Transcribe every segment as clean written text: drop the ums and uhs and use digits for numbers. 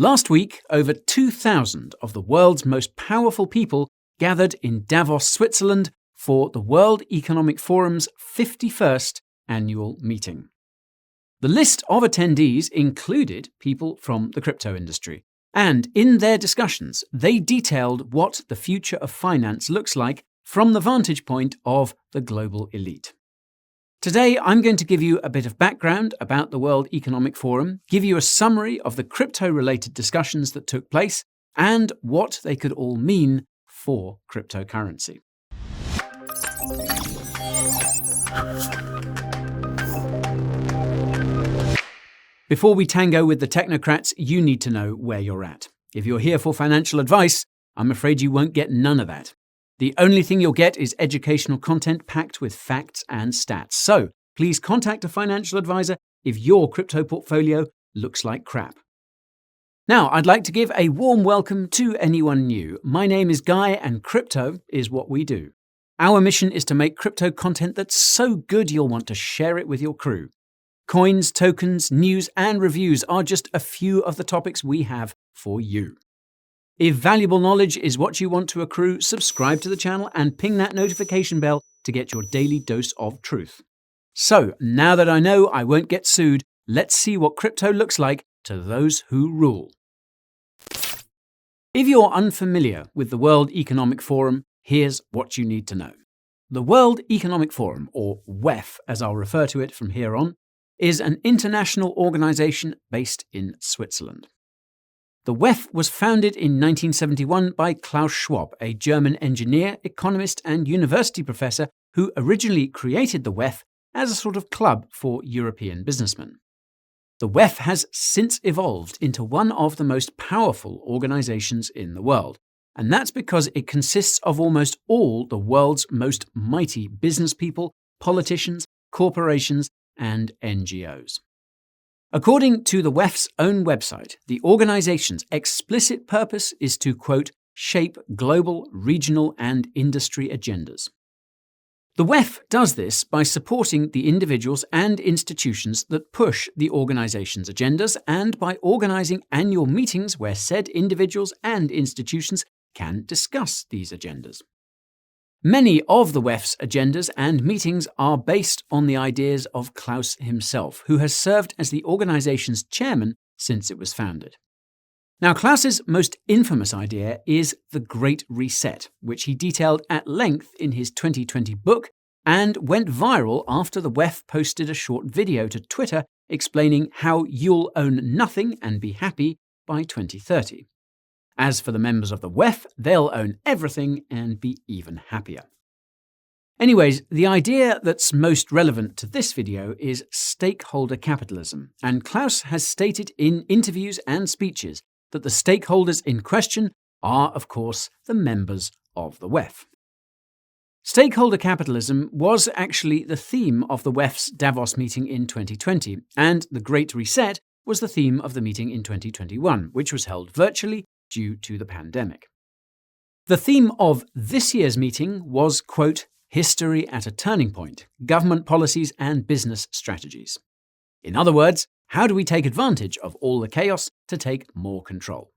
Last week, over 2,000 of the world's most powerful people gathered in Davos, Switzerland for the World Economic Forum's 51st annual meeting. The list of attendees included people from the crypto industry, and in their discussions, they detailed what the future of finance looks like from the vantage point of the global elite. Today, I'm going to give you a bit of background about the World Economic Forum, give you a summary of the crypto-related discussions that took place, and what they could all mean for cryptocurrency. Before we tango with the technocrats, you need to know where you're at. If you're here for financial advice, I'm afraid you won't get none of that. The only thing you'll get is educational content packed with facts and stats. So please contact a financial advisor if your crypto portfolio looks like crap. Now, I'd like to give a warm welcome to anyone new. My name is Guy, and crypto is what we do. Our mission is to make crypto content that's so good you'll want to share it with your crew. Coins, tokens, news, and reviews are just a few of the topics we have for you. If valuable knowledge is what you want to accrue, subscribe to the channel and ping that notification bell to get your daily dose of truth. So, now that I know I won't get sued, let's see what crypto looks like to those who rule. If you're unfamiliar with the World Economic Forum, here's what you need to know. The World Economic Forum, or WEF as I'll refer to it from here on, is an international organization based in Switzerland. The WEF was founded in 1971 by Klaus Schwab, a German engineer, economist, and university professor who originally created the WEF as a sort of club for European businessmen. The WEF has since evolved into one of the most powerful organizations in the world, and that's because it consists of almost all the world's most mighty business people, politicians, corporations, and NGOs. According to the WEF's own website, the organization's explicit purpose is to, quote, shape global, regional, and industry agendas. The WEF does this by supporting the individuals and institutions that push the organization's agendas and by organizing annual meetings where said individuals and institutions can discuss these agendas. Many of the WEF's agendas and meetings are based on the ideas of Klaus himself, who has served as the organization's chairman since it was founded. Now, Klaus's most infamous idea is the Great Reset, which he detailed at length in his 2020 book and went viral after the WEF posted a short video to Twitter explaining how you'll own nothing and be happy by 2030. As for the members of the WEF, they'll own everything and be even happier. Anyways, the idea that's most relevant to this video is stakeholder capitalism, and Klaus has stated in interviews and speeches that the stakeholders in question are, of course, the members of the WEF. Stakeholder capitalism was actually the theme of the WEF's Davos meeting in 2020, and the Great Reset was the theme of the meeting in 2021, which was held virtually due to the pandemic. The theme of this year's meeting was, quote, history at a turning point, government policies and business strategies. In other words, how do we take advantage of all the chaos to take more control?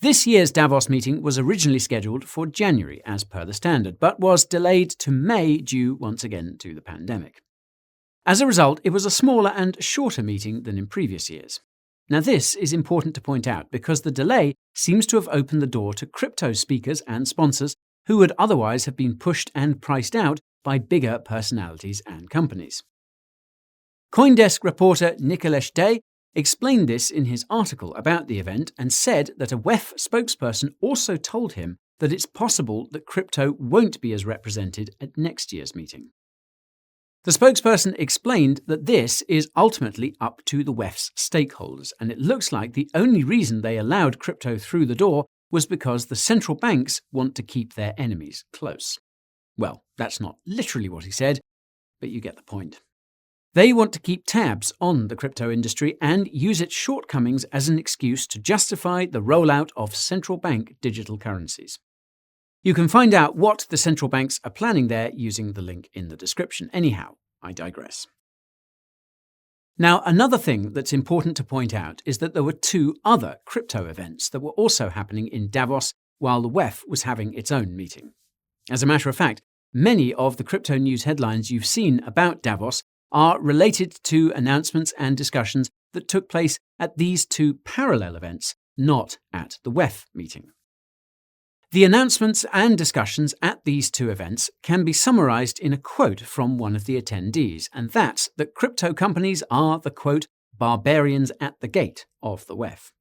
This year's Davos meeting was originally scheduled for January as per the standard, but was delayed to May due once again to the pandemic. As a result, it was a smaller and shorter meeting than in previous years. Now, this is important to point out because the delay seems to have opened the door to crypto speakers and sponsors who would otherwise have been pushed and priced out by bigger personalities and companies. CoinDesk reporter Nicolesh Day explained this in his article about the event and said that a WEF spokesperson also told him that it's possible that crypto won't be as represented at next year's meeting. The spokesperson explained that this is ultimately up to the WEF's stakeholders, and it looks like the only reason they allowed crypto through the door was because the central banks want to keep their enemies close. Well, that's not literally what he said, but you get the point. They want to keep tabs on the crypto industry and use its shortcomings as an excuse to justify the rollout of central bank digital currencies. You can find out what the central banks are planning there using the link in the description. Anyhow, I digress. Now, another thing that's important to point out is that there were two other crypto events that were also happening in Davos while the WEF was having its own meeting. As a matter of fact, many of the crypto news headlines you've seen about Davos are related to announcements and discussions that took place at these two parallel events, not at the WEF meeting. The announcements and discussions at these two events can be summarized in a quote from one of the attendees, and that's that crypto companies are the, quote, barbarians at the gate of the WEF.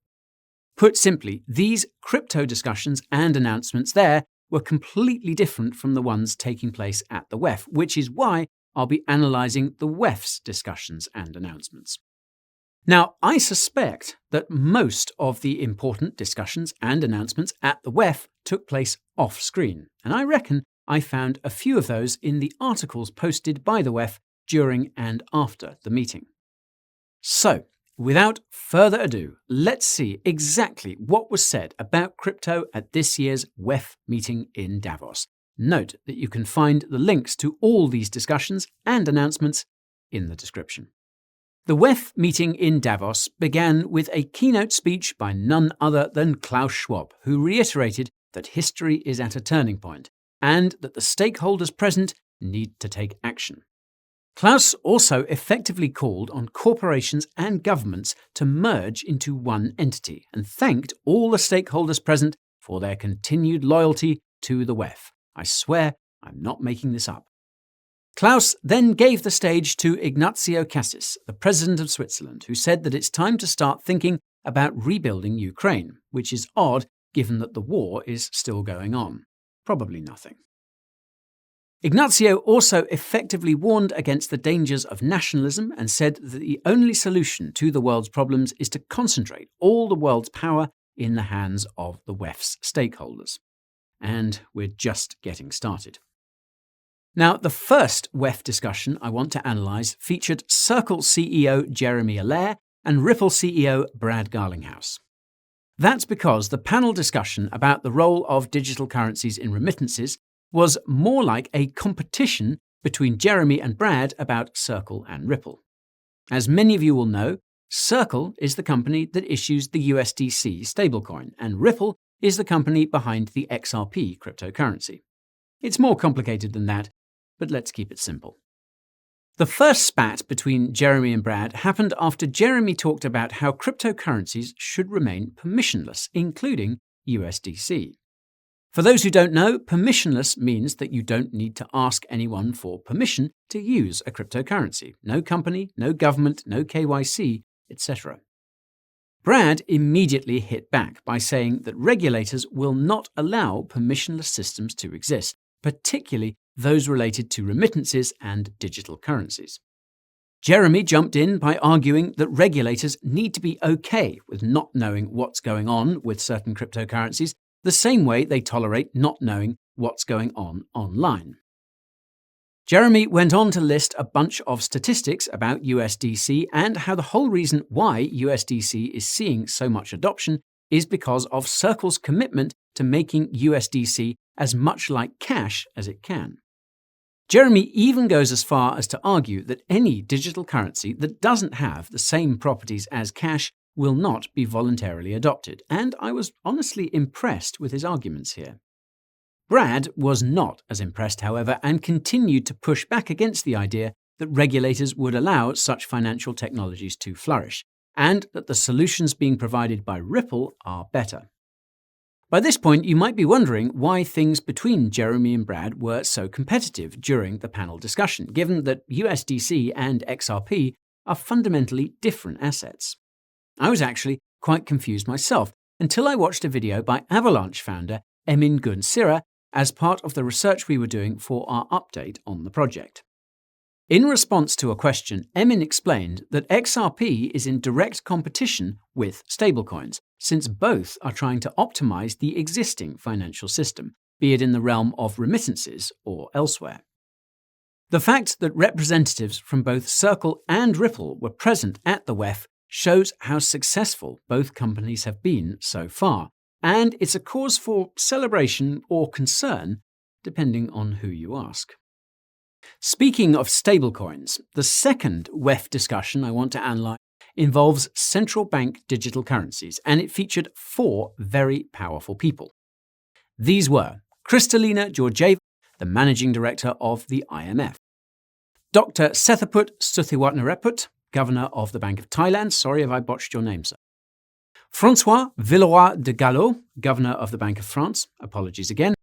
Put simply, these crypto discussions and announcements there were completely different from the ones taking place at the WEF, which is why I'll be analysing the WEF's discussions and announcements. Now, I suspect that most of the important discussions and announcements at the WEF took place off-screen, and I reckon I found a few of those in the articles posted by the WEF during and after the meeting. So, without further ado, let's see exactly what was said about crypto at this year's WEF meeting in Davos. Note that you can find the links to all these discussions and announcements in the description. The WEF meeting in Davos began with a keynote speech by none other than Klaus Schwab, who reiterated that history is at a turning point and that the stakeholders present need to take action. Klaus also effectively called on corporations and governments to merge into one entity and thanked all the stakeholders present for their continued loyalty to the WEF. I swear I'm not making this up. Klaus then gave the stage to Ignazio Cassis, the president of Switzerland, who said that it's time to start thinking about rebuilding Ukraine, which is odd given that the war is still going on. Probably nothing. Ignazio also effectively warned against the dangers of nationalism and said that the only solution to the world's problems is to concentrate all the world's power in the hands of the WEF's stakeholders. And we're just getting started. Now, the first WEF discussion I want to analyse featured Circle CEO Jeremy Allaire and Ripple CEO Brad Garlinghouse. That's because the panel discussion about the role of digital currencies in remittances was more like a competition between Jeremy and Brad about Circle and Ripple. As many of you will know, Circle is the company that issues the USDC stablecoin, and Ripple is the company behind the XRP cryptocurrency. It's more complicated than that, but let's keep it simple. The first spat between Jeremy and Brad happened after Jeremy talked about how cryptocurrencies should remain permissionless, including USDC. For those who don't know, permissionless means that you don't need to ask anyone for permission to use a cryptocurrency. No company, no government, no KYC, etc. Brad immediately hit back by saying that regulators will not allow permissionless systems to exist, particularly those related to remittances and digital currencies. Jeremy jumped in by arguing that regulators need to be okay with not knowing what's going on with certain cryptocurrencies, the same way they tolerate not knowing what's going on online. Jeremy went on to list a bunch of statistics about USDC and how the whole reason why USDC is seeing so much adoption is because of Circle's commitment to making USDC as much like cash as it can. Jeremy even goes as far as to argue that any digital currency that doesn't have the same properties as cash will not be voluntarily adopted, and I was honestly impressed with his arguments here. Brad was not as impressed, however, and continued to push back against the idea that regulators would allow such financial technologies to flourish, and that the solutions being provided by Ripple are better. By this point, you might be wondering why things between Jeremy and Brad were so competitive during the panel discussion, given that USDC and XRP are fundamentally different assets. I was actually quite confused myself until I watched a video by Avalanche founder Emin Gün Sirer as part of the research we were doing for our update on the project. In response to a question, Emin explained that XRP is in direct competition with stablecoins, since both are trying to optimize the existing financial system, be it in the realm of remittances or elsewhere. The fact that representatives from both Circle and Ripple were present at the WEF shows how successful both companies have been so far, and it's a cause for celebration or concern, depending on who you ask. Speaking of stablecoins, the second WEF discussion I want to analyse involves central bank digital currencies, and it featured 4 very powerful people. These were Kristalina Georgieva, the managing director of the IMF; Dr. Sethaput Suthiwatnareput, governor of the Bank of Thailand. Sorry if I botched your name, sir. François Villeroy de Galhau, governor of the Bank of France. Apologies again.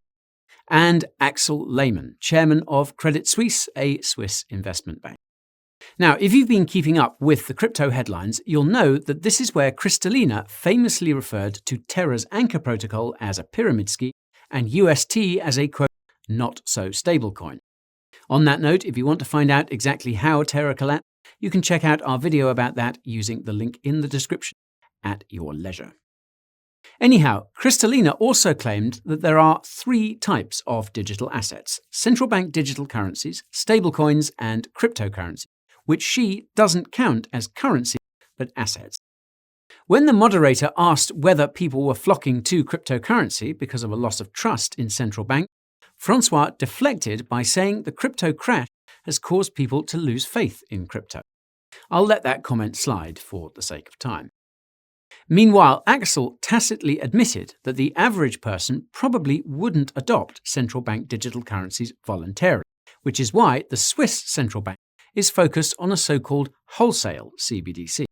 And Axel Lehmann, chairman of Credit Suisse, a Swiss investment bank. Now, if you've been keeping up with the crypto headlines, you'll know that this is where Kristalina famously referred to Terra's Anchor protocol as a pyramid scheme and UST as a, quote, not-so-stable coin. On that note, if you want to find out exactly how Terra collapsed, you can check out our video about that using the link in the description at your leisure. Anyhow, Kristalina also claimed that there are 3 types of digital assets: central bank digital currencies, stablecoins, and cryptocurrency, which she doesn't count as currency, but assets. When the moderator asked whether people were flocking to cryptocurrency because of a loss of trust in central banks, François deflected by saying the crypto crash has caused people to lose faith in crypto. I'll let that comment slide for the sake of time. Meanwhile, Axel tacitly admitted that the average person probably wouldn't adopt central bank digital currencies voluntarily, which is why the Swiss central bank is focused on a so-called wholesale CBDC.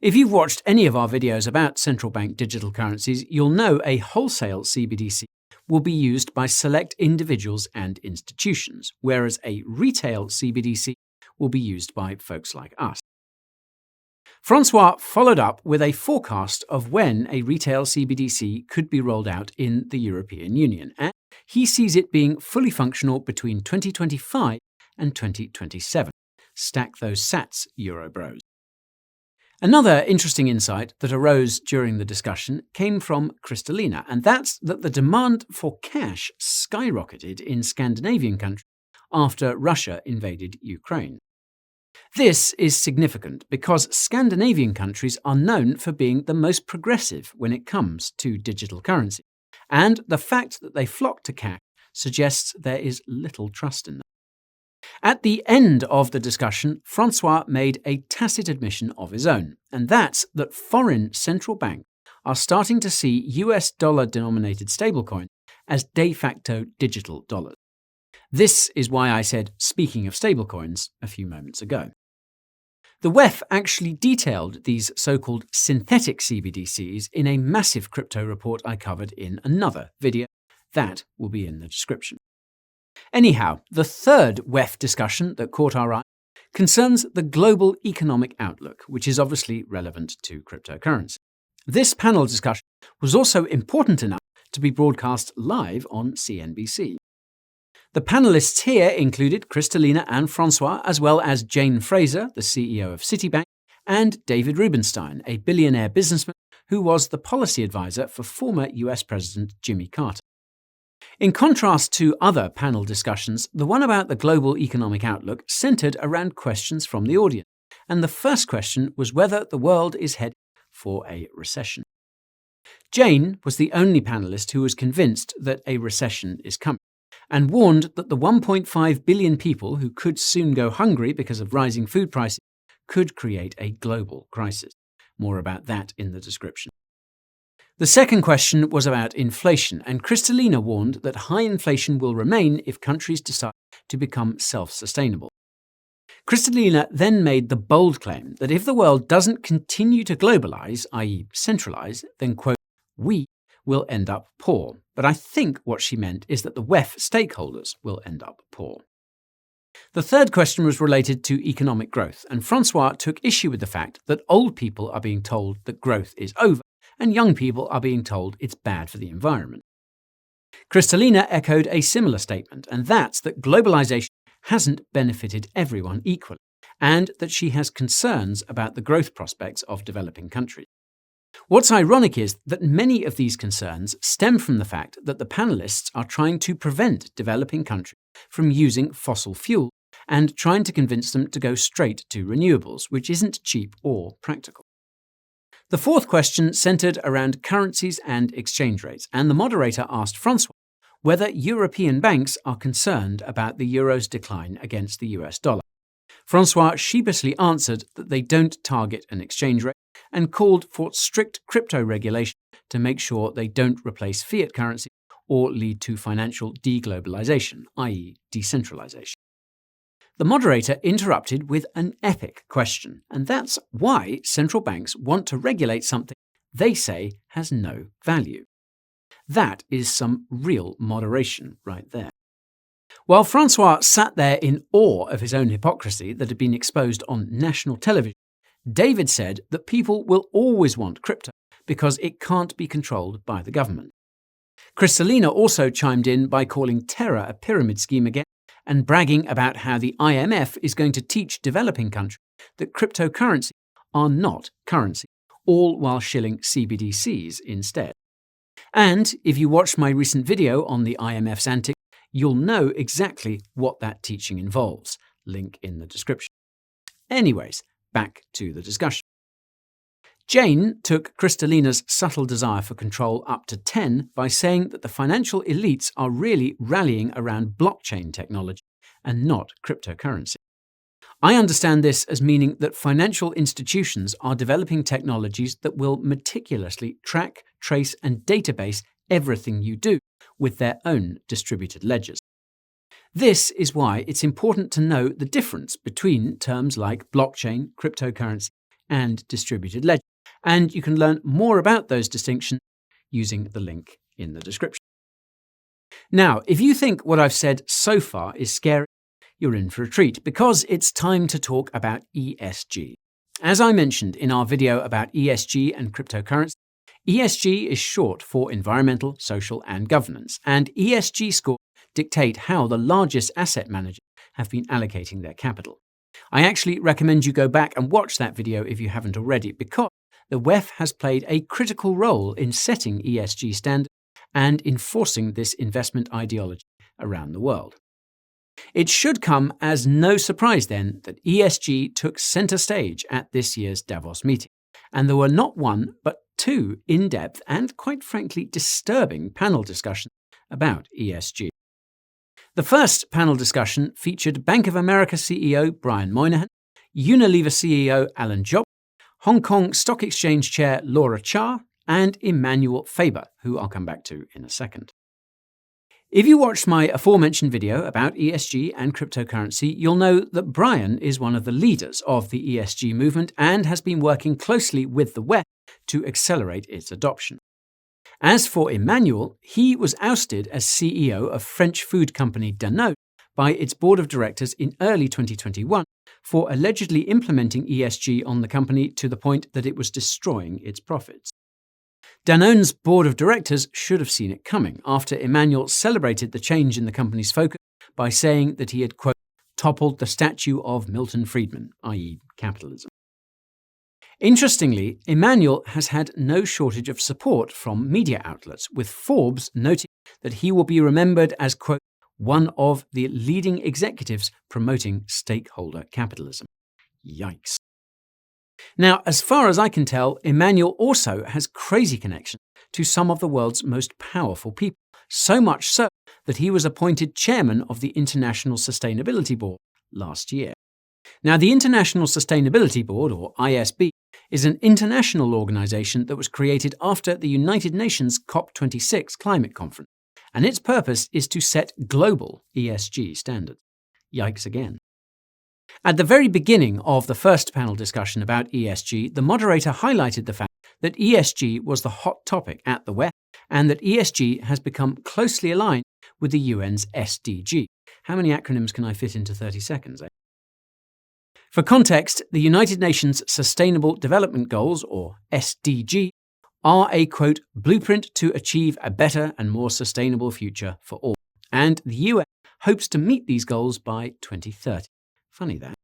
If you've watched any of our videos about central bank digital currencies, you'll know a wholesale CBDC will be used by select individuals and institutions, whereas a retail CBDC will be used by folks like us. François followed up with a forecast of when a retail CBDC could be rolled out in the European Union, and he sees it being fully functional between 2025 and 2027. Stack those sats, Euro bros. Another interesting insight that arose during the discussion came from Kristalina, and that's that the demand for cash skyrocketed in Scandinavian countries after Russia invaded Ukraine. This is significant because Scandinavian countries are known for being the most progressive when it comes to digital currency, and the fact that they flock to cash suggests there is little trust in them. At the end of the discussion, François made a tacit admission of his own, and that's that foreign central banks are starting to see US dollar-denominated stablecoins as de facto digital dollars. This is why I said, speaking of stablecoins, a few moments ago. The WEF actually detailed these so-called synthetic CBDCs in a massive crypto report I covered in another video. That will be in the description. Anyhow, the third WEF discussion that caught our eye concerns the global economic outlook, which is obviously relevant to cryptocurrency. This panel discussion was also important enough to be broadcast live on CNBC. The panelists here included Kristalina and François, as well as Jane Fraser, the CEO of Citibank, and David Rubenstein, a billionaire businessman who was the policy advisor for former US President Jimmy Carter. In contrast to other panel discussions, the one about the global economic outlook centered around questions from the audience, and the first question was whether the world is headed for a recession. Jane was the only panelist who was convinced that a recession is coming, and warned that the 1.5 billion people who could soon go hungry because of rising food prices could create a global crisis. More about that in the description. The second question was about inflation, and Kristalina warned that high inflation will remain if countries decide to become self-sustainable. Kristalina then made the bold claim that if the world doesn't continue to globalize, i.e. centralize, then, quote, we will end up poor. But I think what she meant is that the WEF stakeholders will end up poor. The third question was related to economic growth, and François took issue with the fact that old people are being told that growth is over, and young people are being told it's bad for the environment. Kristalina echoed a similar statement, and that's that globalization hasn't benefited everyone equally, and that she has concerns about the growth prospects of developing countries. What's ironic is that many of these concerns stem from the fact that the panelists are trying to prevent developing countries from using fossil fuel and trying to convince them to go straight to renewables, which isn't cheap or practical. The fourth question centered around currencies and exchange rates, and the moderator asked François whether European banks are concerned about the euro's decline against the US dollar. Francois sheepishly answered that they don't target an exchange rate and called for strict crypto regulation to make sure they don't replace fiat currency or lead to financial deglobalization, i.e. decentralization. The moderator interrupted with an epic question, and that's why central banks want to regulate something they say has no value. That is some real moderation right there. While Francois sat there in awe of his own hypocrisy that had been exposed on national television, David said that people will always want crypto because it can't be controlled by the government. Kristalina also chimed in by calling Terra a pyramid scheme again and bragging about how the IMF is going to teach developing countries that cryptocurrency are not currency, all while shilling CBDCs instead. And if you watched my recent video on the IMF's antics, you'll know exactly what that teaching involves. Link in the description. Anyways, back to the discussion. Jane took Kristalina's subtle desire for control up to 10 by saying that the financial elites are really rallying around blockchain technology and not cryptocurrency. I understand this as meaning that financial institutions are developing technologies that will meticulously track, trace, and database everything you do with their own distributed ledgers. This is why it's important to know the difference between terms like blockchain, cryptocurrency, and distributed ledger, and you can learn more about those distinctions using the link in the description. Now, if you think what I've said so far is scary, you're in for a treat, because it's time to talk about ESG. As I mentioned in our video about ESG and cryptocurrency, ESG is short for environmental, social, and governance, and ESG scores dictate how the largest asset managers have been allocating their capital. I actually recommend you go back and watch that video if you haven't already, because the WEF has played a critical role in setting ESG standards and enforcing this investment ideology around the world. It should come as no surprise then that ESG took center stage at this year's Davos meeting, and there were not one but two in-depth and, quite frankly, disturbing panel discussions about ESG. The first panel discussion featured Bank of America CEO Brian Moynihan, Unilever CEO Alan Job, Hong Kong Stock Exchange Chair Laura Cha, and Emmanuel Faber, who I'll come back to in a second. If you watched my aforementioned video about ESG and cryptocurrency, you'll know that Brian is one of the leaders of the ESG movement and has been working closely with the WEF to accelerate its adoption. As for Emmanuel, he was ousted as CEO of French food company Danone by its board of directors in early 2021 for allegedly implementing ESG on the company to the point that it was destroying its profits. Danone's board of directors should have seen it coming after Emmanuel celebrated the change in the company's focus by saying that he had, quote, toppled the statue of Milton Friedman, i.e. capitalism. Interestingly, Emmanuel has had no shortage of support from media outlets, with Forbes noting that he will be remembered as, quote, one of the leading executives promoting stakeholder capitalism. Yikes. Now, as far as I can tell, Emmanuel also has crazy connections to some of the world's most powerful people, so much so that he was appointed chairman of the International Sustainability Board last year. Now, the International Sustainability Board, or ISB, is an international organization that was created after the United Nations COP26 climate conference, and its purpose is to set global ESG standards. Yikes again. At the very beginning of the first panel discussion about ESG, the moderator highlighted the fact that ESG was the hot topic at the WEF and that ESG has become closely aligned with the UN's SDG. How many acronyms can I fit into 30 seconds? For context, the United Nations Sustainable Development Goals, or SDG, are a, quote, blueprint to achieve a better and more sustainable future for all. And the UN hopes to meet these goals by 2030. Funny that.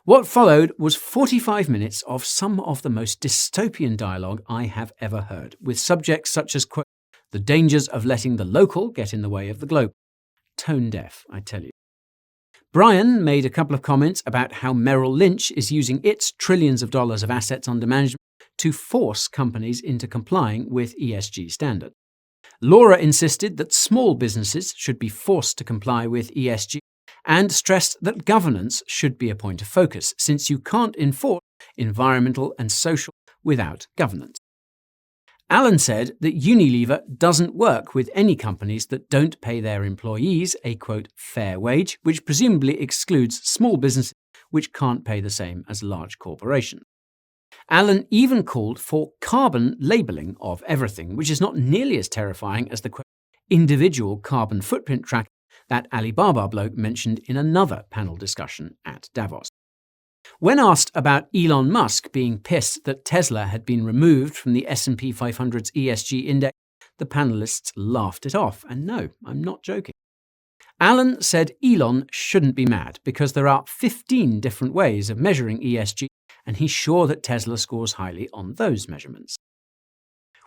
What followed was 45 minutes of some of the most dystopian dialogue I have ever heard, with subjects such as, quote, the dangers of letting the local get in the way of the global. Tone deaf, I tell you. Brian made a couple of comments about how Merrill Lynch is using its trillions of dollars of assets under management to force companies into complying with ESG standards. Laura insisted that small businesses should be forced to comply with ESG and stressed that governance should be a point of focus, since you can't enforce environmental and social without governance. Alan said that Unilever doesn't work with any companies that don't pay their employees a, quote, fair wage, which presumably excludes small businesses which can't pay the same as large corporations. Alan even called for carbon labelling of everything, which is not nearly as terrifying as the, quote, individual carbon footprint tracking that Alibaba bloke mentioned in another panel discussion at Davos. When asked about Elon Musk being pissed that Tesla had been removed from the S&P 500's ESG index, the panelists laughed it off. And no, I'm not joking. Alan said Elon shouldn't be mad because there are 15 different ways of measuring ESG, and he's sure that Tesla scores highly on those measurements.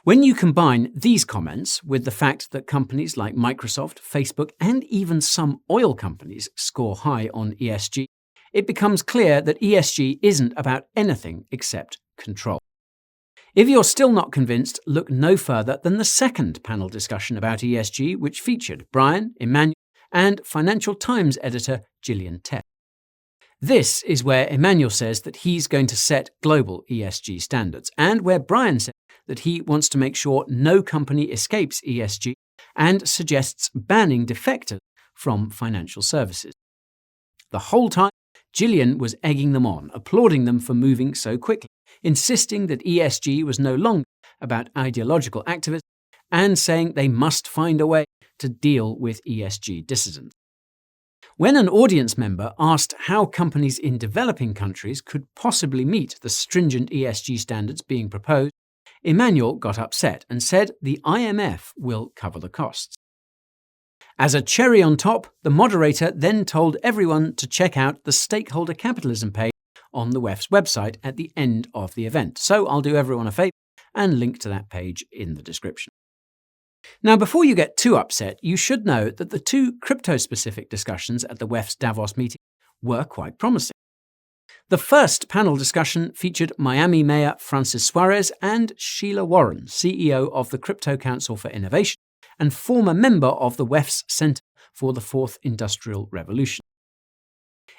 When you combine these comments with the fact that companies like Microsoft, Facebook, and even some oil companies score high on ESG, it becomes clear that ESG isn't about anything except control. If you're still not convinced, look no further than the second panel discussion about ESG, which featured Brian, Emmanuel, and Financial Times editor Gillian Tett. This is where Emmanuel says that he's going to set global ESG standards, and where Brian says that he wants to make sure no company escapes ESG and suggests banning defectors from financial services. The whole time, Gillian was egging them on, applauding them for moving so quickly, insisting that ESG was no longer about ideological activism, and saying they must find a way to deal with ESG dissidents. When an audience member asked how companies in developing countries could possibly meet the stringent ESG standards being proposed, Emmanuel got upset and said the IMF will cover the costs. As a cherry on top, the moderator then told everyone to check out the stakeholder capitalism page on the WEF's website at the end of the event. So I'll do everyone a favour and link to that page in the description. Now, before you get too upset, you should know that the two crypto-specific discussions at the WEF's Davos meeting were quite promising. The first panel discussion featured Miami Mayor Francis Suarez and Sheila Warren, CEO of the Crypto Council for Innovation and former member of the WEF's Centre for the Fourth Industrial Revolution.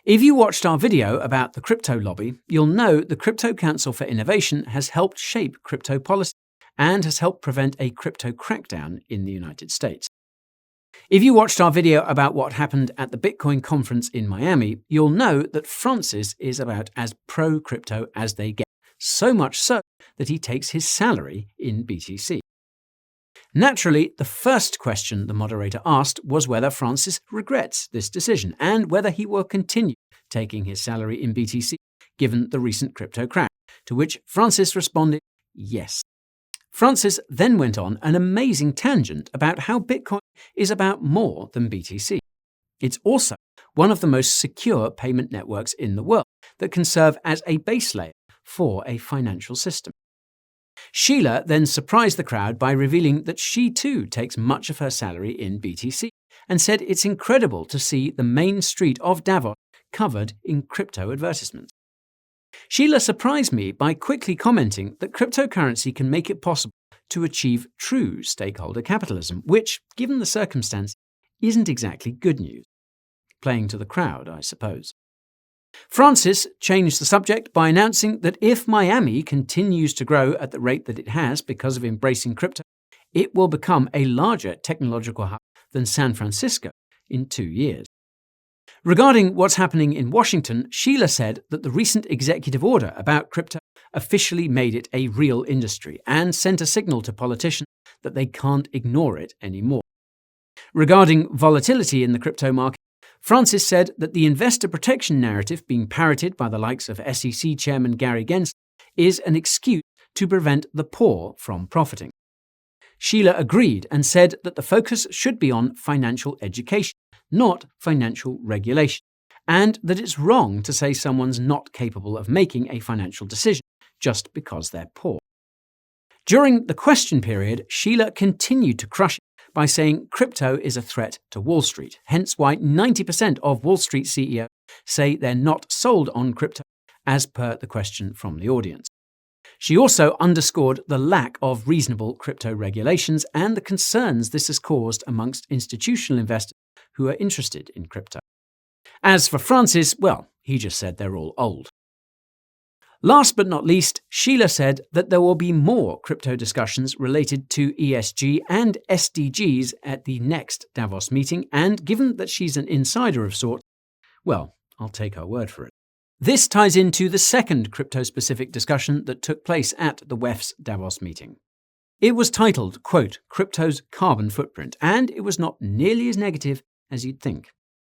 If you watched our video about the crypto lobby, you'll know the Crypto Council for Innovation has helped shape crypto policy and has helped prevent a crypto crackdown in the United States. If you watched our video about what happened at the Bitcoin conference in Miami, you'll know that Francis is about as pro-crypto as they get, so much so that he takes his salary in BTC. Naturally, the first question the moderator asked was whether Francis regrets this decision and whether he will continue taking his salary in BTC given the recent crypto crash, to which Francis responded, yes. Francis then went on an amazing tangent about how Bitcoin is about more than BTC. It's also one of the most secure payment networks in the world that can serve as a base layer for a financial system. Sheila then surprised the crowd by revealing that she too takes much of her salary in BTC and said it's incredible to see the main street of Davos covered in crypto advertisements. Sheila surprised me by quickly commenting that cryptocurrency can make it possible to achieve true stakeholder capitalism, which, given the circumstance, isn't exactly good news. Playing to the crowd, I suppose. Francis changed the subject by announcing that if Miami continues to grow at the rate that it has because of embracing crypto, it will become a larger technological hub than San Francisco in 2 years. Regarding what's happening in Washington, Sheila said that the recent executive order about crypto officially made it a real industry and sent a signal to politicians that they can't ignore it anymore. Regarding volatility in the crypto market, Francis said that the investor protection narrative being parroted by the likes of SEC Chairman Gary Gensler is an excuse to prevent the poor from profiting. Sheila agreed and said that the focus should be on financial education, not financial regulation, and that it's wrong to say someone's not capable of making a financial decision just because they're poor. During the question period, Sheila continued to crush it by saying crypto is a threat to Wall Street, hence why 90% of Wall Street CEOs say they're not sold on crypto, as per the question from the audience. She also underscored the lack of reasonable crypto regulations and the concerns this has caused amongst institutional investors who are interested in crypto. As for Francis, well, he just said they're all old. Last but not least, Sheila said that there will be more crypto discussions related to ESG and SDGs at the next Davos meeting, and given that she's an insider of sorts, well, I'll take her word for it. This ties into the second crypto-specific discussion that took place at the WEF's Davos meeting. It was titled, quote, Crypto's Carbon Footprint, and it was not nearly as negative as you'd think.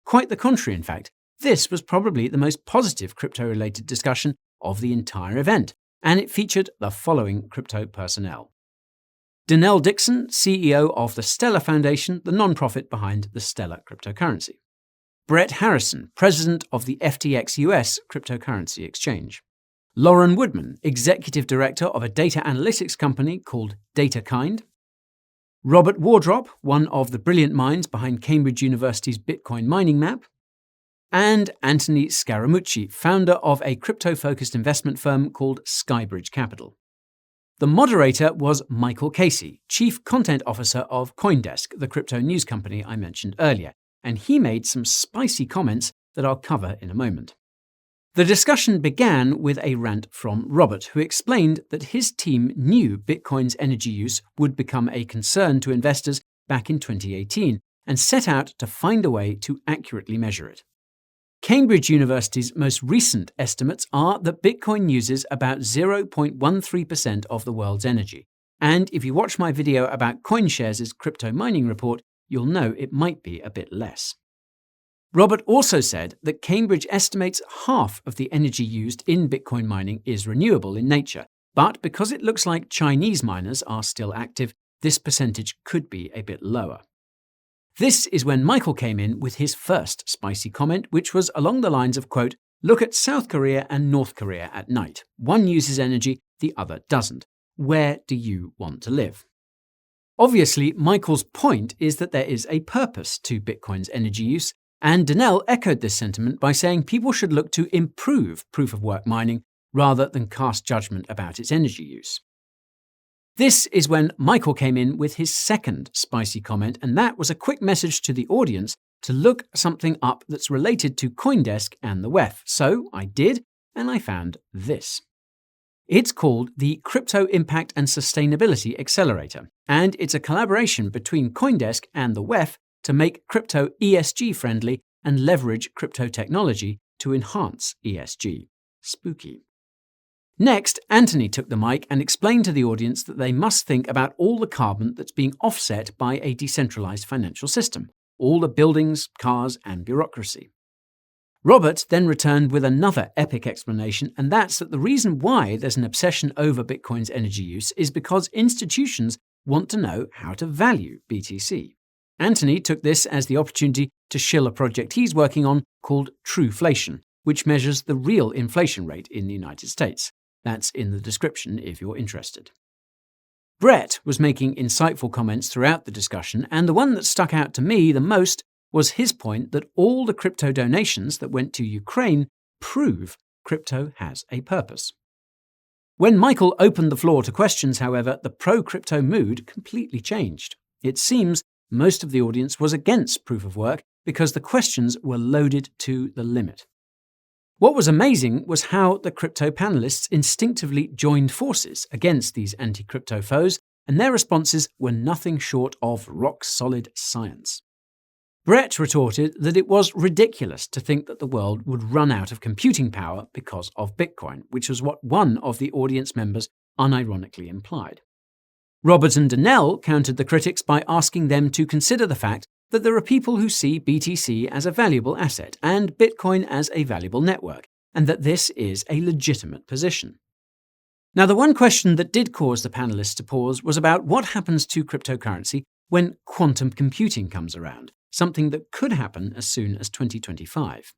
Quite the contrary, in fact. This was probably the most positive crypto-related discussion of the entire event, and it featured the following crypto personnel. Danelle Dixon, CEO of the Stellar Foundation, the non-profit behind the Stellar cryptocurrency. Brett Harrison, president of the FTX US cryptocurrency exchange. Lauren Woodman, executive director of a data analytics company called DataKind. Robert Wardrop, one of the brilliant minds behind Cambridge University's Bitcoin mining map. And Anthony Scaramucci, founder of a crypto-focused investment firm called Skybridge Capital. The moderator was Michael Casey, chief content officer of CoinDesk, the crypto news company I mentioned earlier, and he made some spicy comments that I'll cover in a moment. The discussion began with a rant from Robert, who explained that his team knew Bitcoin's energy use would become a concern to investors back in 2018 and set out to find a way to accurately measure it. Cambridge University's most recent estimates are that Bitcoin uses about 0.13% of the world's energy. And if you watch my video about CoinShares' crypto mining report, you'll know it might be a bit less. Robert also said that Cambridge estimates half of the energy used in Bitcoin mining is renewable in nature, but because it looks like Chinese miners are still active, this percentage could be a bit lower. This is when Michael came in with his first spicy comment, which was along the lines of, quote, look at South Korea and North Korea at night. One uses energy, the other doesn't. Where do you want to live? Obviously, Michael's point is that there is a purpose to Bitcoin's energy use, and Danelle echoed this sentiment by saying people should look to improve proof-of-work mining rather than cast judgment about its energy use. This is when Michael came in with his second spicy comment, and that was a quick message to the audience to look something up that's related to CoinDesk and the WEF. So I did, and I found this. It's called the Crypto Impact and Sustainability Accelerator, and it's a collaboration between CoinDesk and the WEF to make crypto ESG friendly and leverage crypto technology to enhance ESG. Spooky. Next, Anthony took the mic and explained to the audience that they must think about all the carbon that's being offset by a decentralized financial system, all the buildings, cars, and bureaucracy. Robert then returned with another epic explanation, and that's that the reason why there's an obsession over Bitcoin's energy use is because institutions want to know how to value BTC. Anthony took this as the opportunity to shill a project he's working on called Trueflation, which measures the real inflation rate in the United States. That's in the description if you're interested. Brett was making insightful comments throughout the discussion, and the one that stuck out to me the most was his point that all the crypto donations that went to Ukraine prove crypto has a purpose. When Michael opened the floor to questions, however, the pro-crypto mood completely changed. It seems most of the audience was against proof of work because the questions were loaded to the limit. What was amazing was how the crypto panelists instinctively joined forces against these anti-crypto foes, and their responses were nothing short of rock-solid science. Brett retorted that it was ridiculous to think that the world would run out of computing power because of Bitcoin, which was what one of the audience members unironically implied. Robert and Danelle countered the critics by asking them to consider the fact that there are people who see BTC as a valuable asset and Bitcoin as a valuable network, and that this is a legitimate position. Now, the one question that did cause the panelists to pause was about what happens to cryptocurrency when quantum computing comes around, something that could happen as soon as 2025.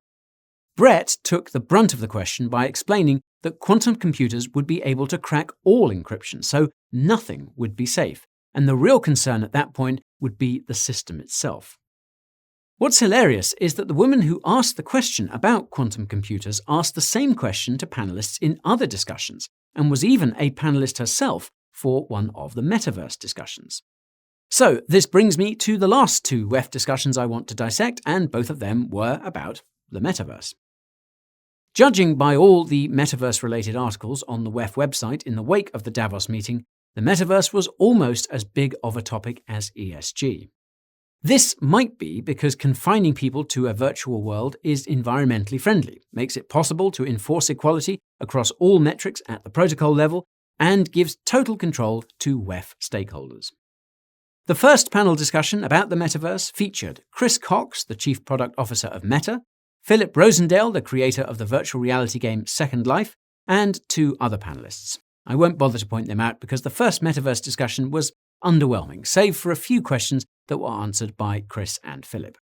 Brett took the brunt of the question by explaining that quantum computers would be able to crack all encryption, so nothing would be safe, and the real concern at that point would be the system itself. What's hilarious is that the woman who asked the question about quantum computers asked the same question to panelists in other discussions, and was even a panelist herself for one of the Metaverse discussions. So, this brings me to the last two WEF discussions I want to dissect, and both of them were about the Metaverse. Judging by all the Metaverse-related articles on the WEF website in the wake of the Davos meeting, the Metaverse was almost as big of a topic as ESG. This might be because confining people to a virtual world is environmentally friendly, makes it possible to enforce equality across all metrics at the protocol level, and gives total control to WEF stakeholders. The first panel discussion about the Metaverse featured Chris Cox, the Chief Product Officer of Meta, Philip Rosendale, the creator of the virtual reality game Second Life, and two other panelists. I won't bother to point them out because the first Metaverse discussion was underwhelming, save for a few questions that were answered by Chris and Philip.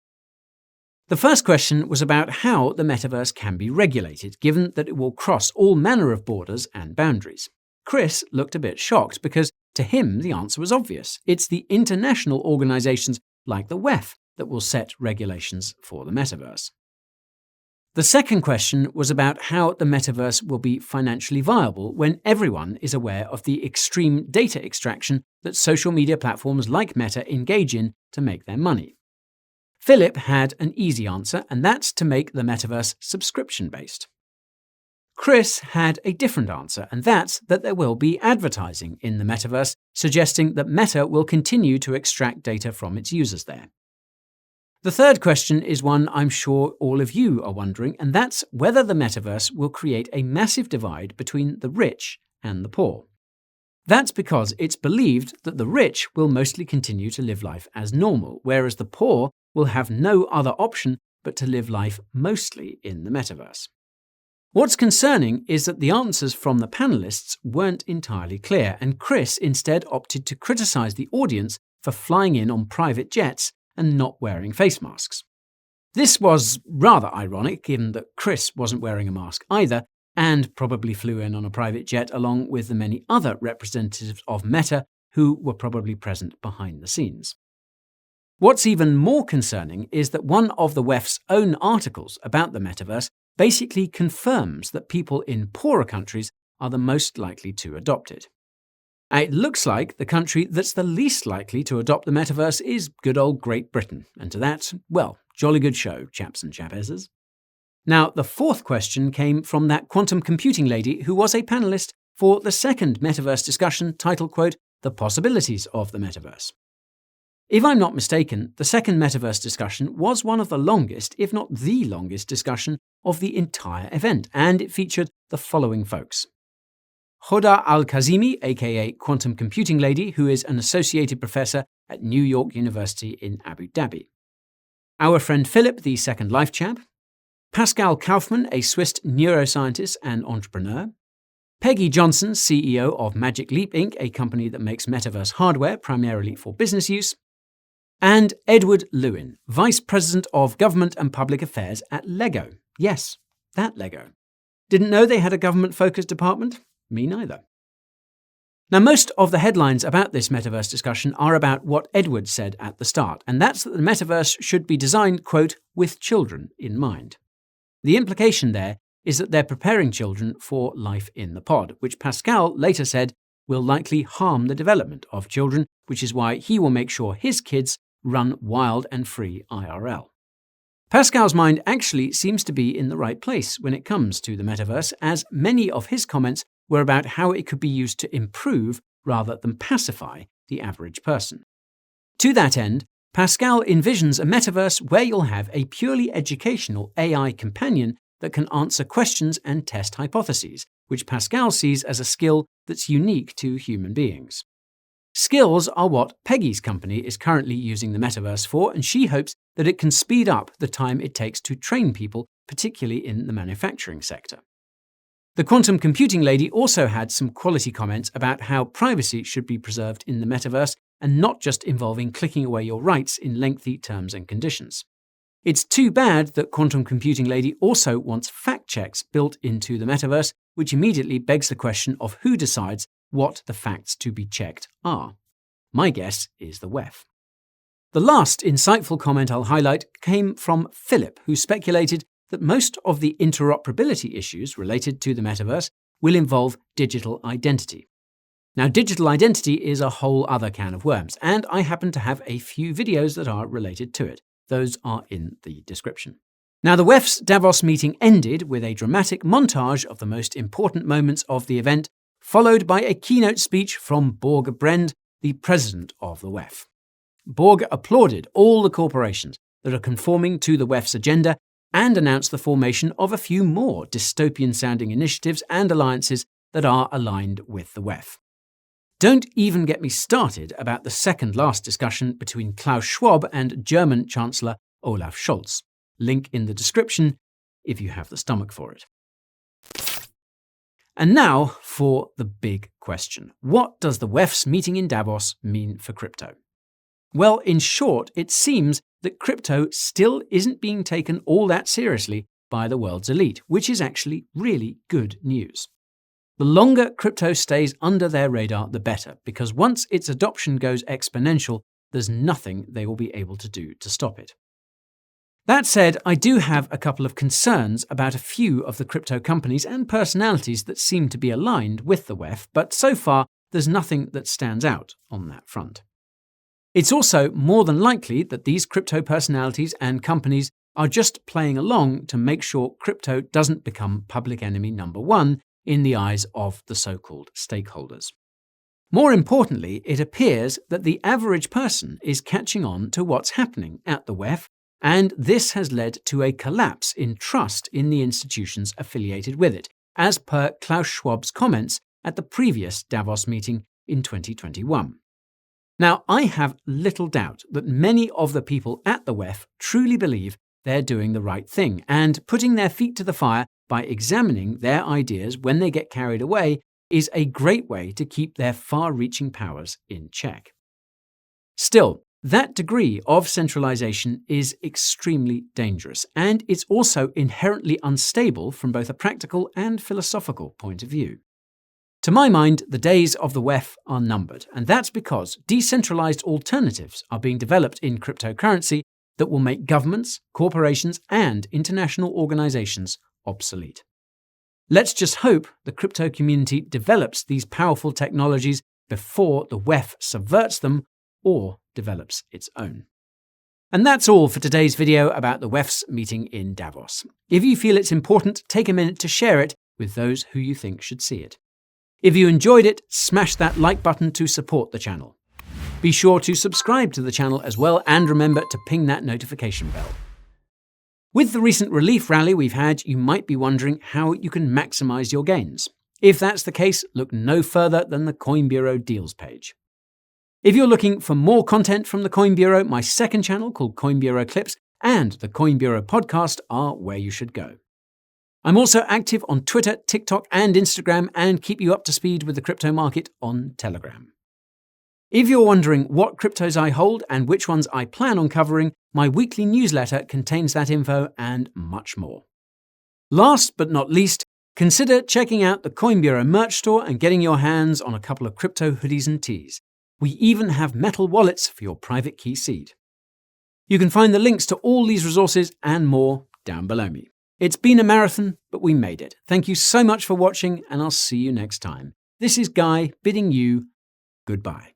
The first question was about how the Metaverse can be regulated, given that it will cross all manner of borders and boundaries. Chris looked a bit shocked because, to him, the answer was obvious. It's the international organizations like the WEF that will set regulations for the Metaverse. The second question was about how the Metaverse will be financially viable when everyone is aware of the extreme data extraction that social media platforms like Meta engage in to make their money. Philip had an easy answer, and that's to make the Metaverse subscription-based. Chris had a different answer, and that's that there will be advertising in the Metaverse, suggesting that Meta will continue to extract data from its users there. The third question is one I'm sure all of you are wondering, and that's whether the Metaverse will create a massive divide between the rich and the poor. That's because it's believed that the rich will mostly continue to live life as normal, whereas the poor will have no other option but to live life mostly in the Metaverse. What's concerning is that the answers from the panelists weren't entirely clear, and Chris instead opted to criticize the audience for flying in on private jets and not wearing face masks. This was rather ironic, given that Chris wasn't wearing a mask either, and probably flew in on a private jet along with the many other representatives of Meta who were probably present behind the scenes. What's even more concerning is that one of the WEF's own articles about the Metaverse basically confirms that people in poorer countries are the most likely to adopt it. It looks like the country that's the least likely to adopt the Metaverse is good old Great Britain, and to that, well, jolly good show, chaps and chapesses. Now, the fourth question came from that quantum computing lady who was a panelist for the second Metaverse discussion titled, quote, The Possibilities of the Metaverse. If I'm not mistaken, the second Metaverse discussion was one of the longest, if not the longest, discussion of the entire event, and it featured the following folks. Hoda Al-Kazimi, aka Quantum Computing Lady, who is an associated professor at New York University in Abu Dhabi. Our friend Philip, the Second Life chap. Pascal Kaufmann, a Swiss neuroscientist and entrepreneur. Peggy Johnson, CEO of Magic Leap Inc., a company that makes metaverse hardware primarily for business use. And Edward Lewin, Vice President of Government and Public Affairs at Lego. Yes, that Lego. Didn't know they had a government-focused department? Me neither. Now, most of the headlines about this Metaverse discussion are about what Edward said at the start, and that's that the Metaverse should be designed, quote, with children in mind. The implication there is that they're preparing children for life in the pod, which Pascal later said will likely harm the development of children, which is why he will make sure his kids run wild and free IRL. Pascal's mind actually seems to be in the right place when it comes to the Metaverse, as many of his comments were about how it could be used to improve rather than pacify the average person. To that end, Pascal envisions a metaverse where you'll have a purely educational AI companion that can answer questions and test hypotheses, which Pascal sees as a skill that's unique to human beings. Skills are what Peggy's company is currently using the metaverse for, and she hopes that it can speed up the time it takes to train people, particularly in the manufacturing sector. The quantum computing lady also had some quality comments about how privacy should be preserved in the metaverse and not just involving clicking away your rights in lengthy terms and conditions. It's too bad that quantum computing lady also wants fact checks built into the metaverse, which immediately begs the question of who decides what the facts to be checked are. My guess is the WEF. The last insightful comment I'll highlight came from Philip, who speculated that most of the interoperability issues related to the metaverse will involve digital identity. Now, digital identity is a whole other can of worms, and I happen to have a few videos that are related to it. Those are in the description. Now, the WEF's Davos meeting ended with a dramatic montage of the most important moments of the event, followed by a keynote speech from Børge Brende, the president of the WEF. Børge applauded all the corporations that are conforming to the WEF's agenda and announced the formation of a few more dystopian-sounding initiatives and alliances that are aligned with the WEF. Don't even get me started about the second-last discussion between Klaus Schwab and German Chancellor Olaf Scholz. Link in the description if you have the stomach for it. And now for the big question. What does the WEF's meeting in Davos mean for crypto? Well, in short, it seems that crypto still isn't being taken all that seriously by the world's elite, which is actually really good news. The longer crypto stays under their radar, the better, because once its adoption goes exponential, there's nothing they will be able to do to stop it. That said, I do have a couple of concerns about a few of the crypto companies and personalities that seem to be aligned with the WEF, but so far there's nothing that stands out on that front. It's also more than likely that these crypto personalities and companies are just playing along to make sure crypto doesn't become public enemy number one in the eyes of the so-called stakeholders. More importantly, it appears that the average person is catching on to what's happening at the WEF, and this has led to a collapse in trust in the institutions affiliated with it, as per Klaus Schwab's comments at the previous Davos meeting in 2021. Now, I have little doubt that many of the people at the WEF truly believe they're doing the right thing and putting their feet to the fire by examining their ideas when they get carried away is a great way to keep their far-reaching powers in check. Still, that degree of centralization is extremely dangerous, and it's also inherently unstable from both a practical and philosophical point of view. To my mind, the days of the WEF are numbered, and that's because decentralized alternatives are being developed in cryptocurrency that will make governments, corporations, and international organizations obsolete. Let's just hope the crypto community develops these powerful technologies before the WEF subverts them or develops its own. And that's all for today's video about the WEF's meeting in Davos. If you feel it's important, take a minute to share it with those who you think should see it. If you enjoyed it, smash that like button to support the channel. Be sure to subscribe to the channel as well, and remember to ping that notification bell. With the recent relief rally we've had, you might be wondering how you can maximize your gains. If that's the case, look no further than the Coin Bureau deals page. If you're looking for more content from the Coin Bureau, my second channel called Coin Bureau Clips and the Coin Bureau podcast are where you should go. I'm also active on Twitter, TikTok, and Instagram, and keep you up to speed with the crypto market on Telegram. If you're wondering what cryptos I hold and which ones I plan on covering, my weekly newsletter contains that info and much more. Last but not least, consider checking out the Coin Bureau merch store and getting your hands on a couple of crypto hoodies and tees. We even have metal wallets for your private key seed. You can find the links to all these resources and more down below me. It's been a marathon, but we made it. Thank you so much for watching, and I'll see you next time. This is Guy bidding you goodbye.